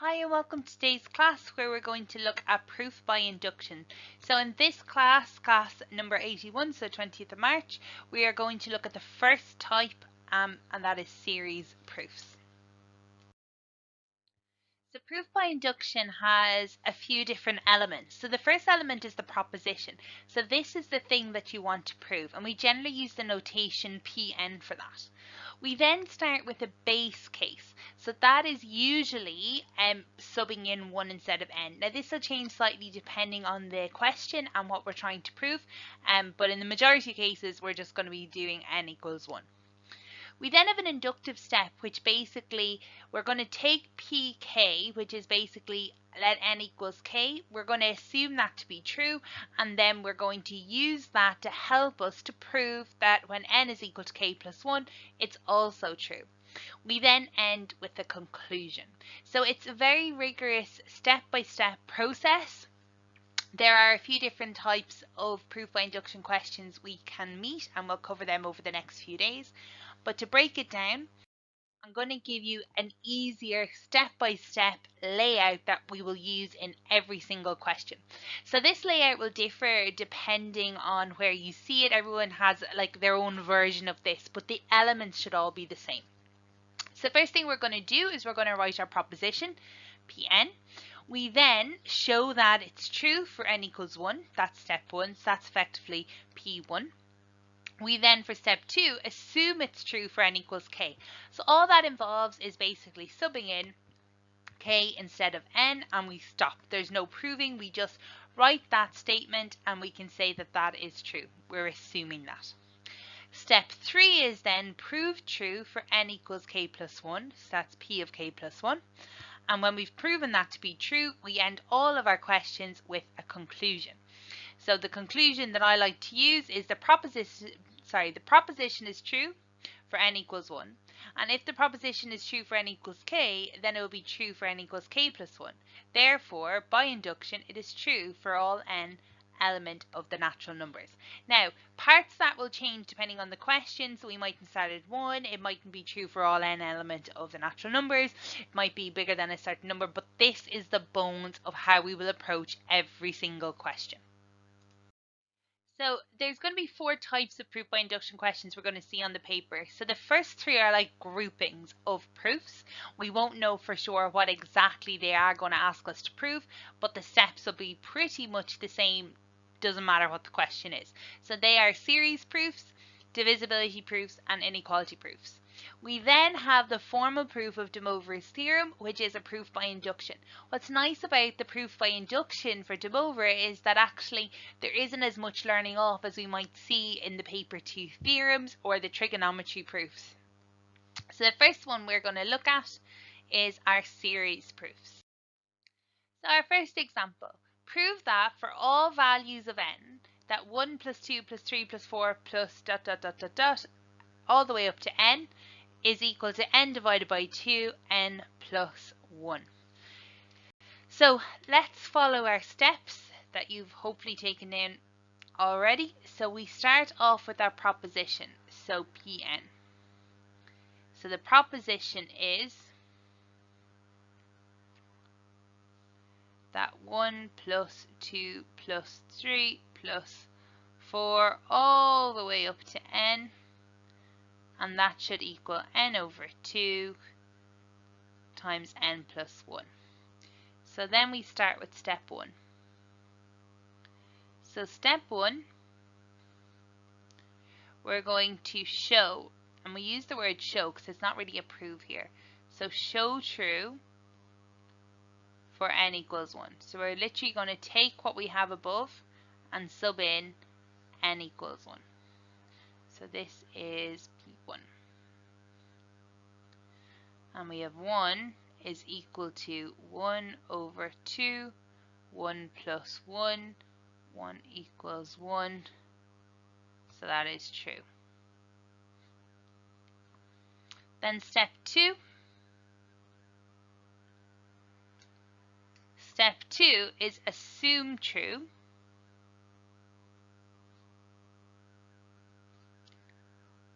Hi and welcome to today's class where we're going to look at proof by induction. So in this class number 81, so 20th of March, we are going to look at the first type and that is series proofs. So proof by induction has a few different elements. So the first element is the proposition. So this is the thing that you want to prove, and we generally use the notation Pn for that. We then start with a base case. So that is usually subbing in 1 instead of n. Now this will change slightly depending on the question and what we're trying to prove, but in the majority of cases we're just going to be doing n equals 1. We then have an inductive step, which basically we're going to take pk, which is basically let n equals k. We're going to assume that to be true, and then we're going to use that to help us to prove that when n is equal to k plus 1, it's also true. We then end with the conclusion. So it's a very rigorous step-by-step process. There are a few different types of proof by induction questions we can meet, and we'll cover them over the next few days. But to break it down, I'm going to give you an easier step-by-step layout that we will use in every single question. So this layout will differ depending on where you see it. Everyone has like their own version of this, but the elements should all be the same. So the first thing we're going to do is we're going to write our proposition, Pn. We then show that it's true for n equals 1. That's step 1. So that's effectively P1. We then, for step 2, assume it's true for n equals k. So all that involves is basically subbing in k instead of n, and we stop. There's no proving. We just write that statement and we can say that that is true. We're assuming that. Step 3 is then prove true for n equals k plus 1. So that's p of k plus 1. And when we've proven that to be true, we end all of our questions with a conclusion. So the conclusion that I like to use is the proposition is true for n equals 1. And if the proposition is true for n equals k, then it will be true for n equals k plus 1. Therefore, by induction, it is true for all n element of the natural numbers. Now, parts that will change depending on the question. So we mightn't start at 1. It mightn't be true for all n element of the natural numbers. It might be bigger than a certain number, but this is the bones of how we will approach every single question. So there's going to be 4 types of proof by induction questions we're going to see on the paper. So the first 3 are like groupings of proofs. We won't know for sure what exactly they are going to ask us to prove, but the steps will be pretty much the same. Doesn't matter what the question is. So they are series proofs, divisibility proofs, and inequality proofs. We then have the formal proof of De Moivre's theorem, which is a proof by induction. What's nice about the proof by induction for De Moivre is that actually there isn't as much learning off as we might see in the paper 2 theorems or the trigonometry proofs. So the first one we're going to look at is our series proofs. So our first example, prove that for all values of n, that 1 plus 2 plus 3 plus 4 plus ... all the way up to n is equal to n divided by 2, n plus 1. So let's follow our steps that you've hopefully taken down already. So we start off with our proposition, so Pn. So the proposition is that 1 plus 2 plus 3 plus 4 all the way up to n, and that should equal n over 2 times n plus 1. So then we start with step 1. So step 1, we're going to show, and we use the word show because it's not really a prove here. So show true for n equals 1. So we're literally going to take what we have above and sub in n equals 1. So this is P1. And we have 1 is equal to 1 over 2, 1 plus 1, 1 equals 1. So that is true. Then step 2. Step 2 is assume true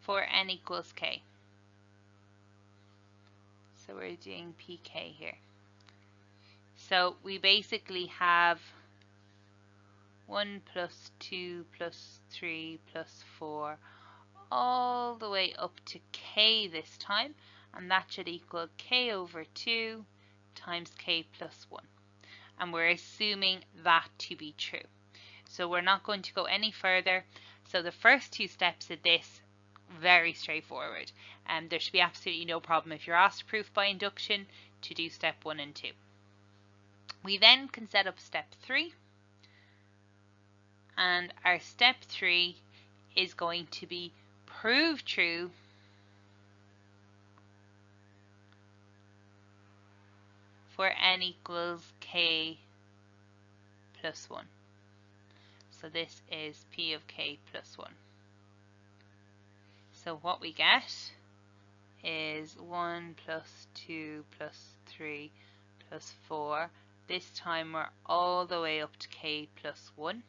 for n equals k. So we're doing pk here. So we basically have 1 plus 2 plus 3 plus 4 all the way up to k this time, and that should equal k over 2 times k plus 1. And we're assuming that to be true. So we're not going to go any further. So the first two steps of this, very straightforward. And there should be absolutely no problem if you're asked proof by induction to do step 1 and 2. We then can set up step 3. And our step 3 is going to be prove true for n equals k plus 1. So this is p of k plus 1. So what we get is 1 plus 2 plus 3 plus 4. This time we're all the way up to k plus 1.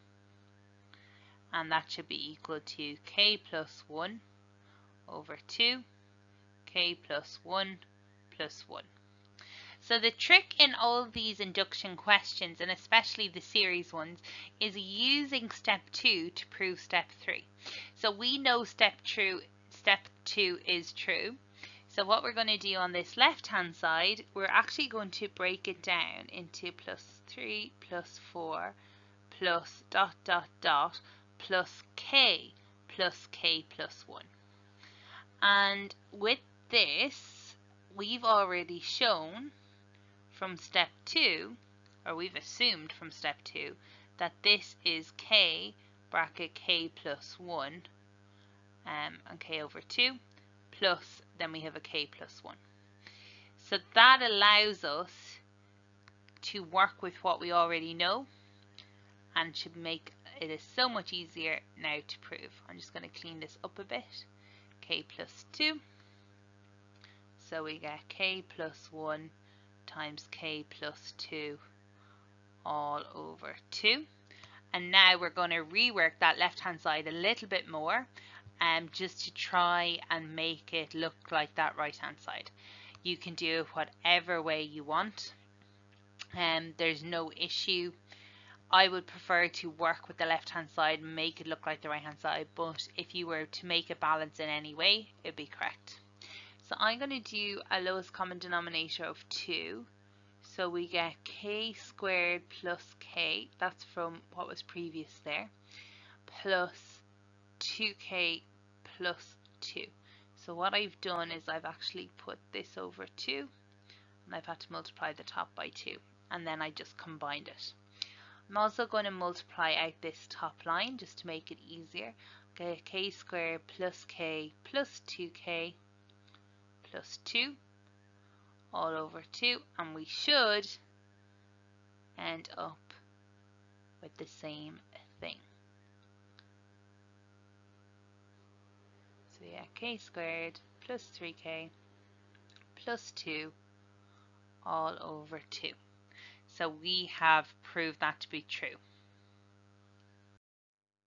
And that should be equal to k plus 1 over 2, k plus 1 plus 1. So the trick in all these induction questions, and especially the series ones, is using step 2 to prove step 3. So we know step 2 is true. So what we're going to do on this left hand side, we're actually going to break it down into plus 3 plus 4 plus dot dot dot plus k plus 1. And with this, we've already shown from step 2, or we've assumed from step 2, that this is k bracket k plus 1 and k over 2 plus, then we have a k plus 1. So that allows us to work with what we already know and should make it is so much easier now to prove. I'm just going to clean this up a bit. K plus 2. So we get k plus 1 times k plus 2 all over 2. And now we're going to rework that left hand side a little bit more just to try and make it look like that right hand side. You can do it whatever way you want. There's no issue. I would prefer to work with the left hand side and make it look like the right hand side, but if you were to make a balance in any way, it would be correct. So I'm going to do a lowest common denominator of 2. So we get k squared plus k, that's from what was previous there, plus 2k plus 2. So what I've done is I've actually put this over 2, and I've had to multiply the top by 2, and then I just combined it. I'm also going to multiply out this top line just to make it easier. Okay, k squared plus k plus 2k plus 2 all over 2, and we should end up with the same thing. So yeah, k squared plus 3k plus 2 all over 2. So we have proved that to be true.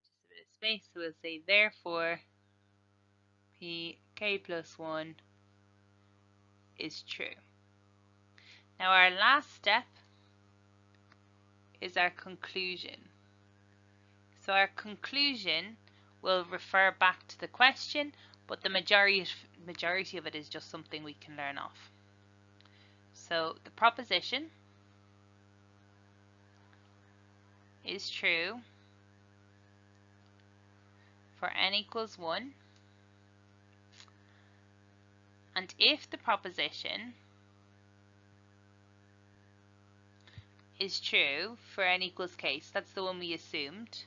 Just a bit of space, so we'll say therefore p k plus 1 is true. Now our last step is our conclusion. So our conclusion will refer back to the question, but the majority of it is just something we can learn off. So the proposition is true for n equals 1, and if the proposition is true for n equals k, so that's the one we assumed,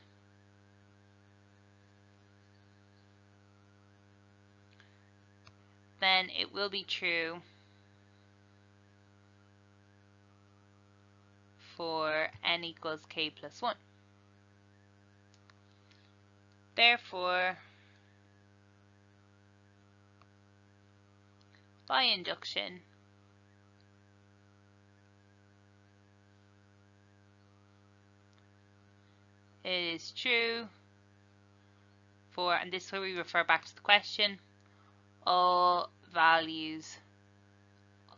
then it will be true for n equals k plus 1. Therefore, by induction, it is true for, and this is where we refer back to the question, all values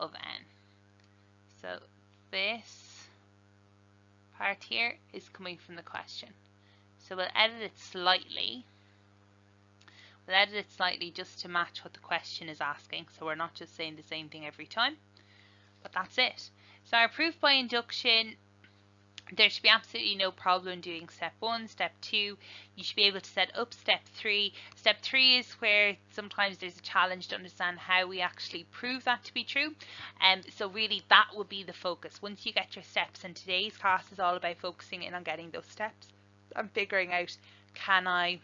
of n. So this part here is coming from the question. So we'll edit it slightly. We'll edit it slightly just to match what the question is asking, so we're not just saying the same thing every time. But that's it. So our proof by induction, there should be absolutely no problem doing step 1, step 2. You should be able to set up step 3. Step 3 is where sometimes there's a challenge to understand how we actually prove that to be true. So really that would be the focus. Once you get your steps, and today's class is all about focusing in on getting those steps and figuring out can I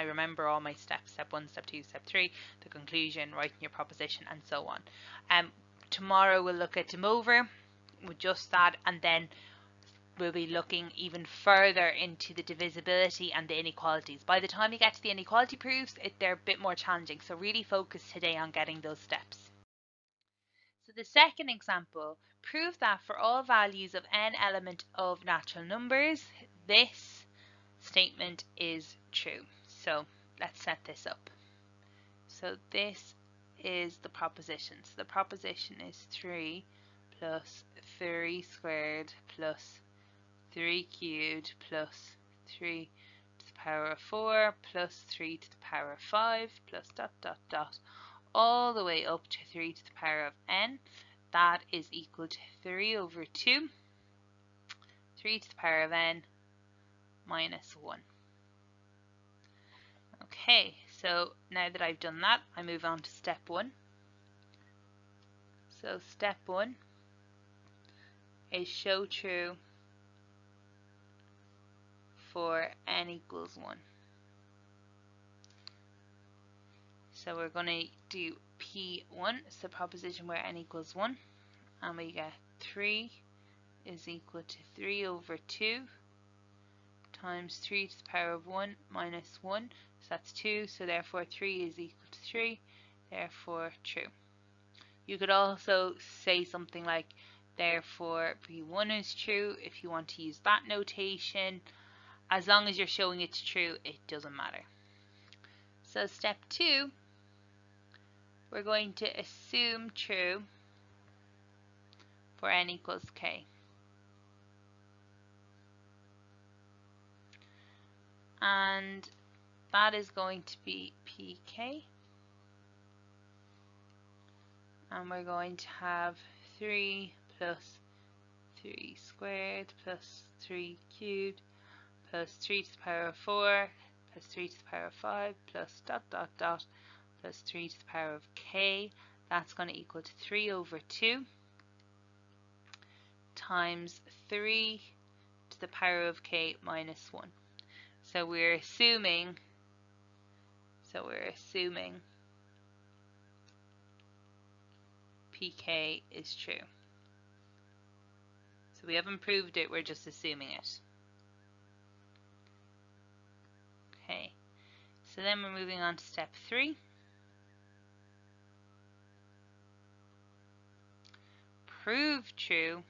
remember all my steps, step 1, step 2, step 3, the conclusion, writing your proposition, and so on. Tomorrow we'll look at them over with just that, and then we'll be looking even further into the divisibility and the inequalities. By the time you get to the inequality proofs, they're a bit more challenging, so really focus today on getting those steps. So the second example, prove that for all values of n element of natural numbers, this statement is true. So let's set this up. So this is the proposition. So the proposition is 3 plus 3 squared plus 3 cubed plus 3 to the power of 4 plus 3 to the power of 5 plus dot dot dot all the way up to 3 to the power of n. That is equal to 3 over 2, 3 to the power of n minus 1. Okay, so now that I've done that, I move on to step 1. So step 1 is show true for n equals 1. So we're going to do P1, so proposition where n equals 1, and we get 3 is equal to 3 over 2 times 3 to the power of 1 minus 1, so that's 2, so therefore 3 is equal to 3, therefore true. You could also say something like therefore P1 is true if you want to use that notation. As long as you're showing it's true, it doesn't matter. So step 2, we're going to assume true for n equals k. And that is going to be pk. And we're going to have 3 plus 3 squared plus 3 cubed plus 3 to the power of 4 plus 3 to the power of 5 plus dot dot dot plus 3 to the power of k. That's going to equal to 3 over 2 times 3 to the power of k minus 1. So we're assuming pk is true. So we haven't proved it, we're just assuming it. Okay, so then we're moving on to step 3. Prove true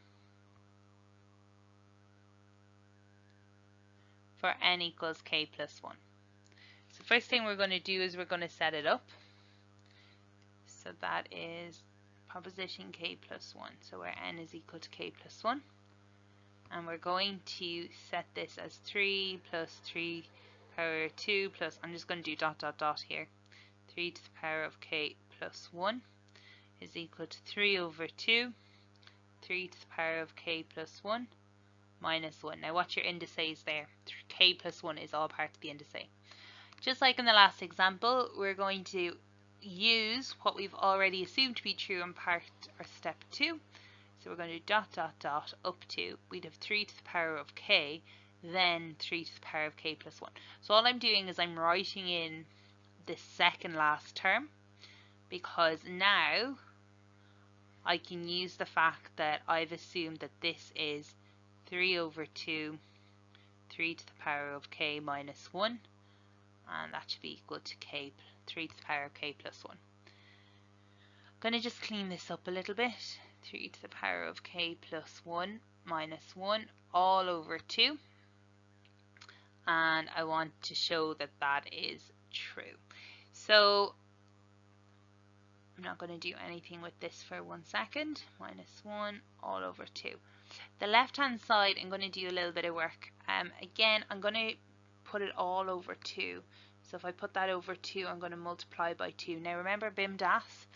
for n equals k plus 1. So first thing we're going to do is we're going to set it up. So that is proposition k plus 1. So where n is equal to k plus 1. And we're going to set this as 3 plus 3 power 2 plus, I'm just going to do dot dot dot here, 3 to the power of k plus 1 is equal to 3 over 2, 3 to the power of k plus 1 minus 1. Now watch your indices there. K plus 1 is all part of the indice. Just like in the last example, we're going to use what we've already assumed to be true in part or step 2. So we're going to do dot dot dot up to, we'd have 3 to the power of k, then 3 to the power of k plus 1. So all I'm doing is I'm writing in the second last term, because now I can use the fact that I've assumed that this is 3 over 2, 3 to the power of k minus 1, and that should be equal to k, 3 to the power of k plus 1. I'm going to just clean this up a little bit. 3 to the power of k plus 1 minus 1 all over 2. And I want to show that that is true. So I'm not going to do anything with this for 1 second. Minus 1 all over 2. The left hand side, I'm going to do a little bit of work. Again, I'm going to put it all over 2. So if I put that over 2, I'm going to multiply by 2. Now remember BIMDAS.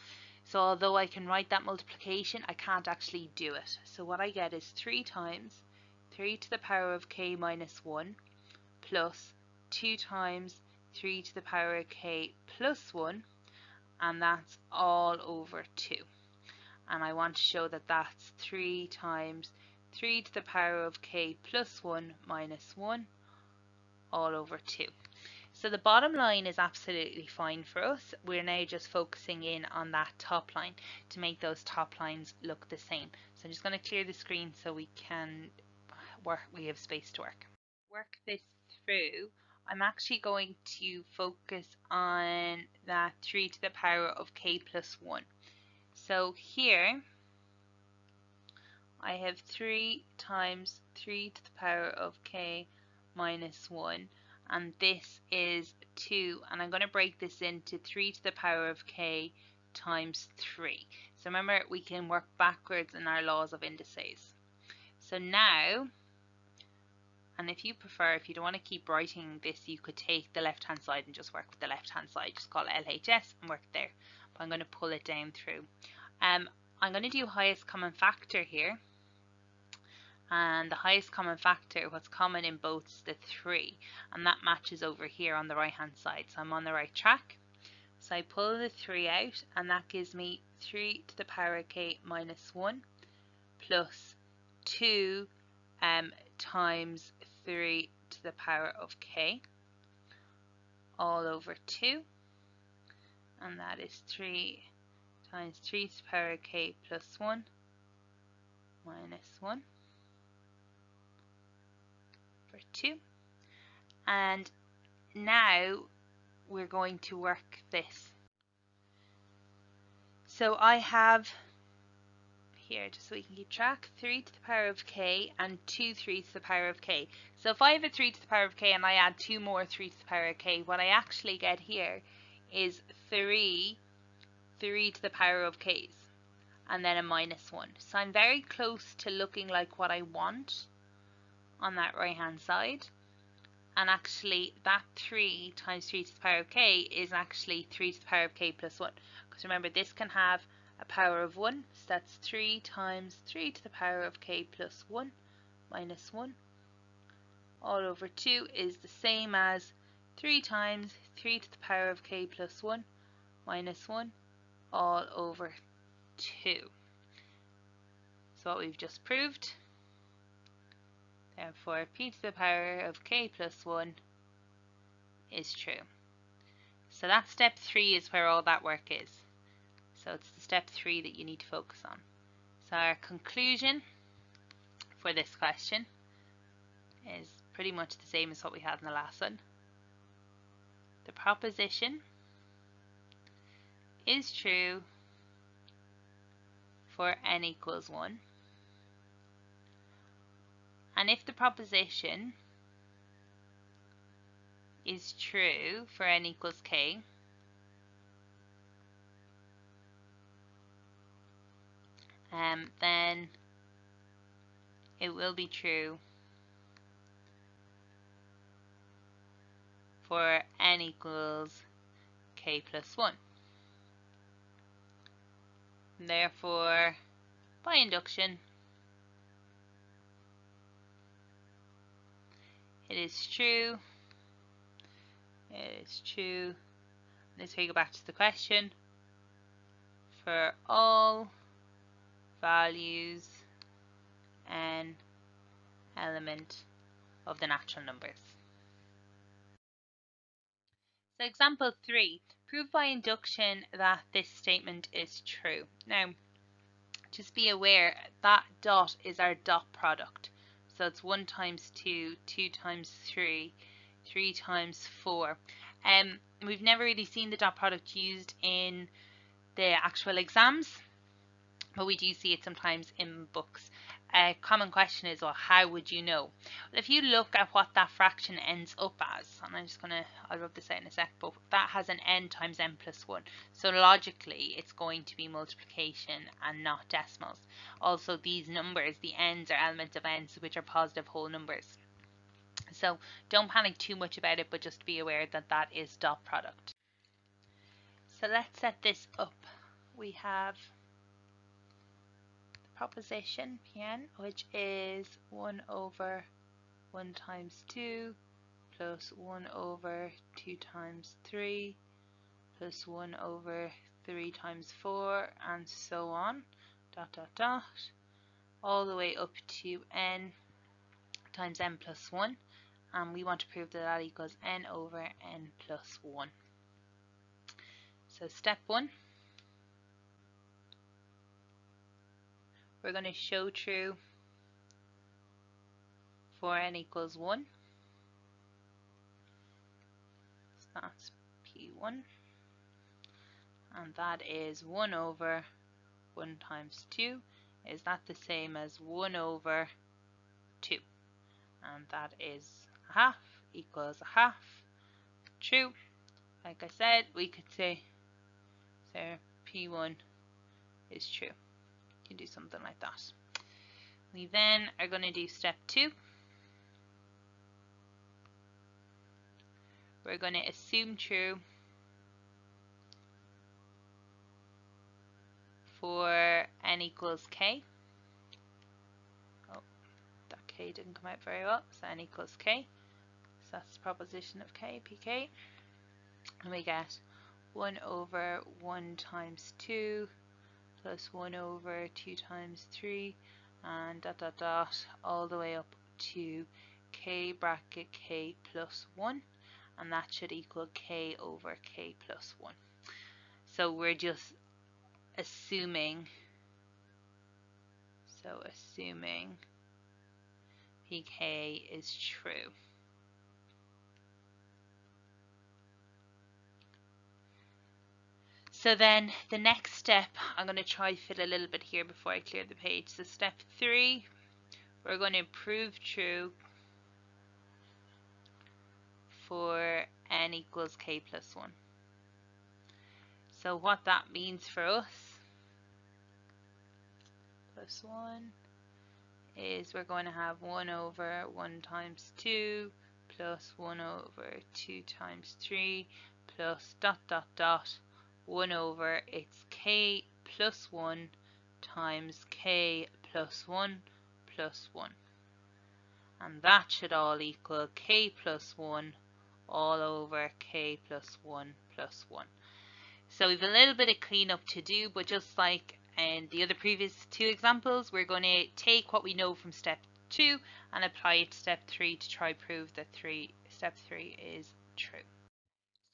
So although I can write that multiplication, I can't actually do it. So what I get is 3 times 3 to the power of k minus 1 plus 2 times 3 to the power of k plus 1, and that's all over 2. And I want to show that that's 3 times 3 to the power of k plus 1 minus 1 all over 2. So the bottom line is absolutely fine for us. We're now just focusing in on that top line to make those top lines look the same. So I'm just going to clear the screen so we can work, we have space to work this through. I'm actually going to focus on that 3 to the power of k plus 1. So here I have 3 times 3 to the power of k minus 1, and this is 2, and I'm going to break this into 3 to the power of k times 3. So remember, we can work backwards in our laws of indices. So now, and if you prefer, if you don't want to keep writing this, you could take the left hand side and just work with the left hand side, just call it LHS and work there. But I'm going to pull it down through. I'm going to do highest common factor here. And the highest common factor, what's common in both is the 3, and that matches over here on the right hand side, so I'm on the right track. So I pull the 3 out, and that gives me 3 to the power of k minus 1 plus 2 times 3 to the power of k all over 2, and that is 3 times 3 to the power of k plus 1 minus 1 over 2. And now we're going to work this. So I have here, just so we can keep track, 3 to the power of k and 2 3 to the power of k. So if I have a 3 to the power of k and I add 2 more 3 to the power of k, what I actually get here is 3 to the power of k's and then a minus 1. So I'm very close to looking like what I want on that right hand side. And actually that 3 times 3 to the power of k is actually 3 to the power of k plus 1. Because remember, this can have a power of 1. So that's 3 times 3 to the power of k plus 1 minus 1 all over 2 is the same as 3 times 3 to the power of k plus 1 minus 1 all over 2. So what we've just proved. Therefore, p to the power of k plus 1 is true. So that step 3 is where all that work is. So it's the step 3 that you need to focus on. So our conclusion for this question is pretty much the same as what we had in the last one. The proposition is true for n equals 1. And if the proposition is true for n equals k, then it will be true for n equals k plus 1. And therefore, by induction, it is true. It is true. Let's go back to the question. For all values n element of the natural numbers. So example 3, prove by induction that this statement is true. Now, just be aware that dot is our dot product. So it's 1 times 2, 2 times 3, 3 times 4. We've never really seen the dot product used in the actual exams, but we do see it sometimes in books. A common question is, well, how would you know? Well, if you look at what that fraction ends up as, and I'll rub this out in a sec, but that has an n times n plus 1. So logically, it's going to be multiplication and not decimals. Also, these numbers, the n's are elements of n's, which are positive whole numbers. So don't panic too much about it, but just be aware that that is dot product. So let's set this up. We have proposition Pn, which is 1 over 1 times 2 plus 1 over 2 times 3 plus 1 over 3 times 4 and so on, dot dot dot, all the way up to n times n plus 1, and we want to prove that that equals n over n plus 1. So step 1, we're going to show true for n equals 1. So that's P1, and that is 1 over 1 times 2. Is that the same as 1 over 2? And that is a half equals a half. True. Like I said, we could say so P1 is true. You can do something like that. We then are going to do step 2. We're going to assume true for n equals k. Oh, that k didn't come out very well. So n equals k. So that's the proposition of k, pk. And we get 1 over 1 times 2 plus 1 over 2 times 3 and dot dot dot all the way up to k bracket k plus 1, and that should equal k over k plus 1. So we're just assuming, pk is true. So then the next step, I'm going to try to fit a little bit here before I clear the page. So step 3, we're going to prove true for n equals k plus 1. So what that means for us, plus 1, is we're going to have 1 over 1 times 2 plus 1 over 2 times 3 plus dot dot dot 1 over it's k plus 1 times k plus 1 plus 1. And that should all equal k plus 1 all over k plus 1 plus 1. So we have a little bit of cleanup to do, but just like in the other previous 2 examples, we're going to take what we know from step 2 and apply it to step 3 to try prove that step 3 is true.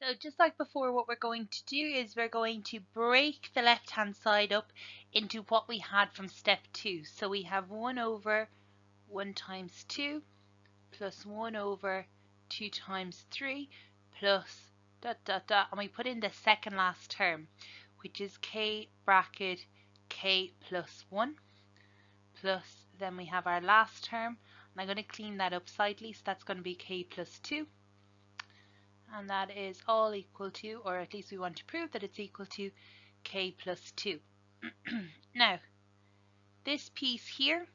So just like before, what we're going to do is we're going to break the left hand side up into what we had from step 2. So we have 1 over 1 times 2 plus 1 over 2 times 3 plus dot dot dot, and we put in the second last term, which is k bracket k plus 1 plus, then we have our last term, and I'm going to clean that up slightly, so that's going to be k plus 2, and that is all equal to, or at least we want to prove that it's equal to, k plus 2. Now, this piece here,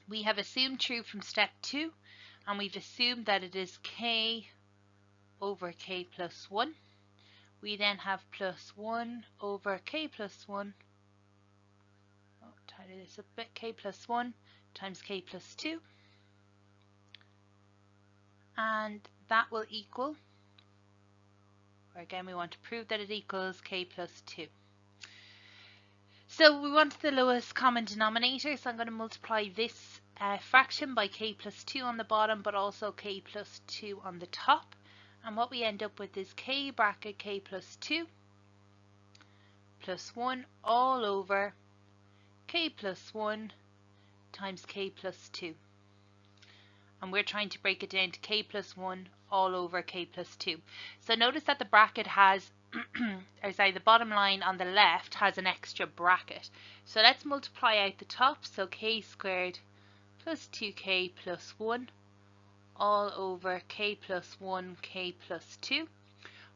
we have assumed true from step 2, and we've assumed that it is k over k plus 1. We then have plus 1 over k plus 1, tidy this up a bit, k plus 1 times k plus 2, and that will equal, or again we want to prove that it equals k plus 2. So we want the lowest common denominator, so I'm going to multiply this fraction by k plus 2 on the bottom, but also k plus 2 on the top. And what we end up with is k bracket k plus 2 plus 1 all over k plus 1 times k plus 2. And we're trying to break it down to k plus 1 all over k plus 2. So notice that the bracket has or sorry, the bottom line on the left has an extra bracket. So let's multiply out the top. So k squared plus 2k plus 1 all over k plus 1, k plus 2.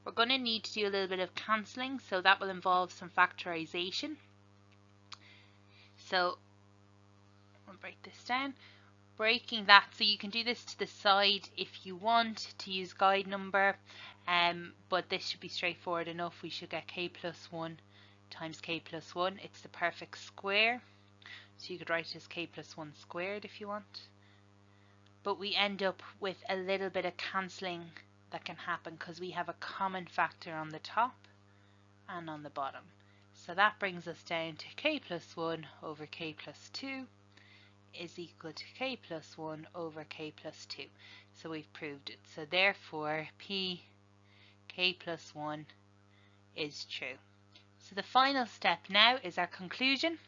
We're going to need to do a little bit of cancelling, so that will involve some factorization. So I'll break this down. Breaking that, so you can do this to the side if you want to use guide number, but this should be straightforward enough. We should get k plus 1 times k plus 1. It's the perfect square, so you could write it as k plus 1 squared if you want. But we end up with a little bit of cancelling that can happen because we have a common factor on the top and on the bottom. So that brings us down to k plus 1 over k plus 2 is equal to k plus 1 over k plus 2. So we've proved it. So therefore p k plus 1 is true. So the final step now is our conclusion.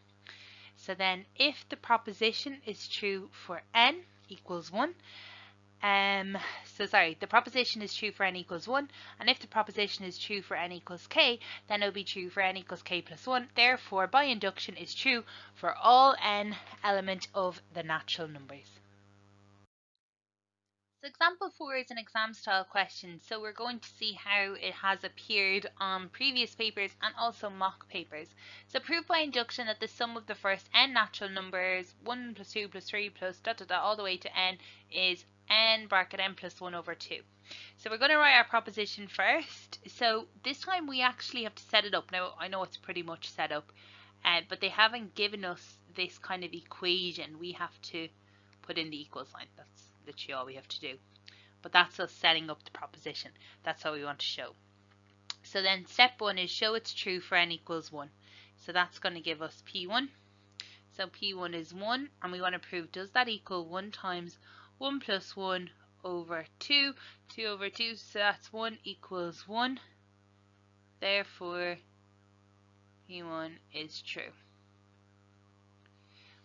So then if the proposition is true for n equals 1, the proposition is true for n equals 1, and if the proposition is true for n equals k, then it'll be true for n equals k plus 1. Therefore, by induction is true for all n element of the natural numbers. So example 4 is an exam style question, so we're going to see how it has appeared on previous papers and also mock papers. So prove by induction that the sum of the first n natural numbers, 1 plus 2 plus 3 plus all the way to n, is n bracket n plus 1 over 2. So we're going to write our proposition first. So this time we actually have to set it up. Now I know it's pretty much set up, but they haven't given us this kind of equation. We have to put in the equal sign. That's literally all we have to do. But that's us setting up the proposition. That's how we want to show. So then step 1 is show it's true for n equals 1. So that's going to give us P1. So P1 is 1, and we want to prove does that equal 1 times 1 plus 1 over 2, 2 over 2, so that's 1 equals 1. Therefore, P1 is true.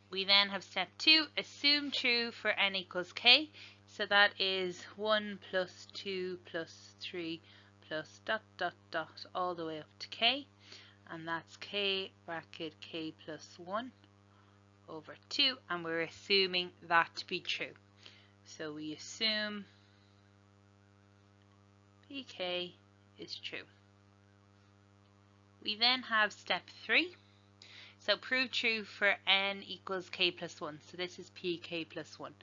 We then have step 2, assume true for n equals k. So that is 1 plus 2 plus 3 plus all the way up to k. And that's k bracket k plus 1 over 2. And we're assuming that to be true. So we assume pk is true. We then have step 3. So prove true for n equals k plus 1. So this is pk plus 1.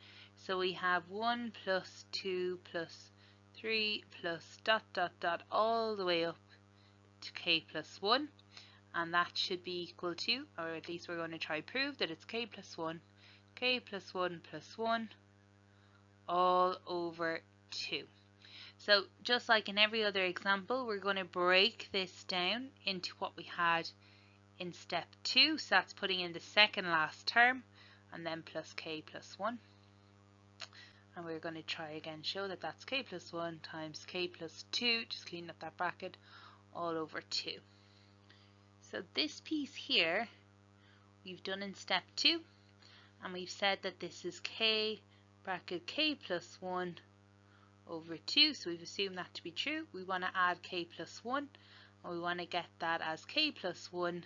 So we have 1 plus 2 plus 3 plus all the way up to k plus 1. And that should be equal to, or at least we're going to try prove that it's k plus 1 plus 1 all over 2. So just like in every other example, we're going to break this down into what we had in step 2. So that's putting in the second last term and then plus k plus 1. And we're going to try again, show that that's k plus 1 times k plus 2, just clean up that bracket, all over 2. So this piece here we've done in step 2, and we've said that this is k bracket k plus 1 over 2, so we've assumed that to be true. We want to add k plus 1, and we want to get that as k plus 1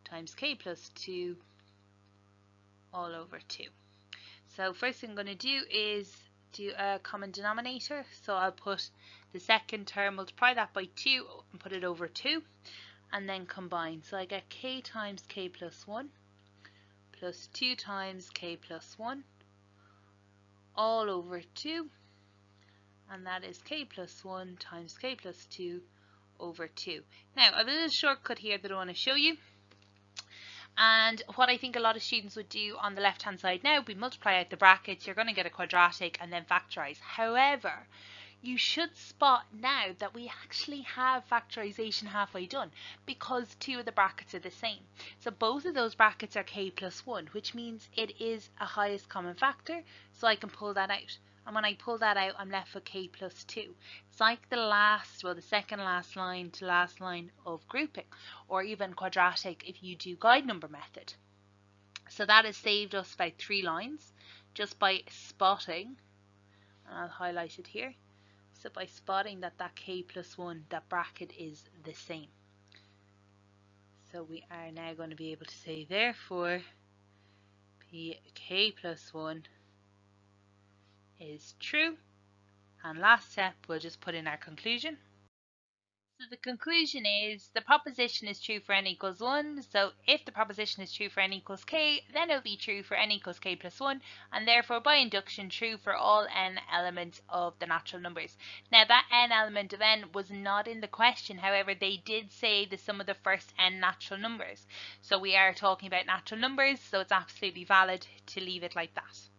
times k plus 2 all over 2. So first thing I'm going to do is do a common denominator. So I'll put the second term, multiply that by 2 and put it over 2, and then combine. So I get k times k plus 1 plus 2 times k plus 1 all over 2, and that is k plus 1 times k plus 2 over 2. Now I have a little shortcut here that I want to show you. And what I think a lot of students would do on the left hand side now, we multiply out the brackets, you're going to get a quadratic and then factorize. However, you should spot now that we actually have factorization halfway done because 2 of the brackets are the same. So both of those brackets are k plus 1, which means it is a highest common factor, so I can pull that out. And when I pull that out, I'm left with k plus 2. It's like the second last line to last line of grouping, or even quadratic if you do guide number method. So that has saved us about 3 lines just by spotting, and I'll highlight it here, So by spotting that k plus 1, that bracket is the same. So we are now going to be able to say, therefore, k plus 1 is true. And last step, we'll just put in our conclusion. So the conclusion is the proposition is true for n equals 1. So if the proposition is true for n equals k, then it will be true for n equals k plus 1, and therefore by induction true for all n elements of the natural numbers. Now that n element of n was not in the question, however they did say the sum of the first n natural numbers. So we are talking about natural numbers, so it's absolutely valid to leave it like that.